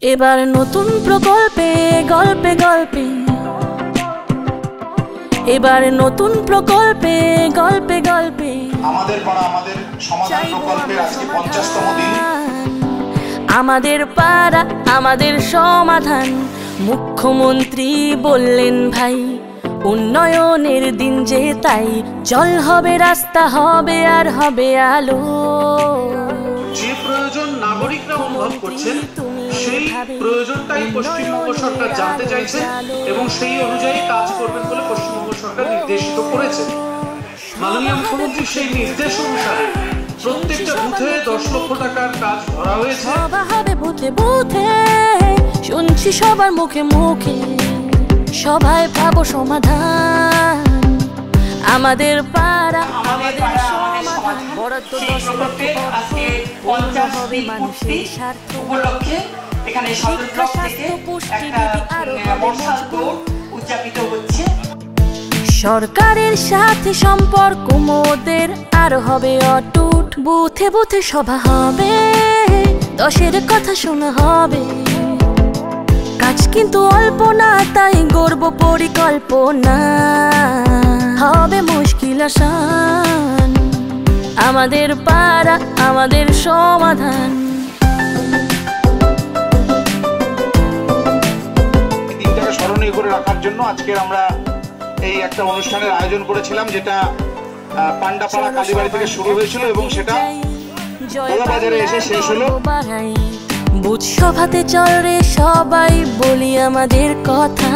এবার নতুন প্রকল্পে গল্পে গল্পে, এবার নতুন প্রকল্পে গল্পে গল্পে আমাদের পাড়া আমাদের সমাধান প্রকল্পের আজকে 50তম দিন। আমাদের পাড়া আমাদের সমাধান, মুখ্যমন্ত্রী বললেন ভাই উন্নয়নের দিন যে তাই, জল হবে রাস্তা হবে আর হবে আলো। যে প্রয়োজন নাগরিকরা অনুভব করছেন সেই প্রয়োজনটাই পশ্চিমবঙ্গ সরকার জানতে চাইছে এবং সেই অনুযায়ী কাজ করবেন বলে পশ্চিমবঙ্গ সরকার নির্দেশিত করেছে। মাননীয় মুখ্যমন্ত্রী সেই নির্দেশ অনুসারে প্রত্যেকটা বুথে 10 লক্ষ টাকার কাজ ধরা হয়েছে। সভা হবে বুথে বুথে, শুনছি সবার মুখে মুখে, সবাই পাবো সমাধান। আমাদের পাড়া আমাদের সমাধান, বরাদ্দ 10 লক্ষ আজকে 50 হবে মানুষের স্বার্থ উপলক্ষে এখানে সদর ব্লক থেকে একটা বর্ষার দৌড় উদযাপিত হচ্ছে। সরকারের সাথে সম্পর্ক মোদের আর হবে অটুট, বুথে বুথে সভা হবে, 10-এর কথা শোনা হবে। কাজ কিন্তু অল্প না, তাই গর্ব পরিকল্পনা হবে মুশকিল আসান। আমাদের পাড়া আমাদের সমাধান। দিনটাকে স্মরণীয় করে রাখার জন্য আজকে আমরা এই একটা অনুষ্ঠানের আয়োজন করেছিলাম, যেটা পান্ডাপাড়া কালীবাড়ি থেকে শুরু হয়েছিল এবং সেটা বাজারে এসে শেষ হলো। বুথ সভাতে চল রে সবাই বলি আমাদের কথা।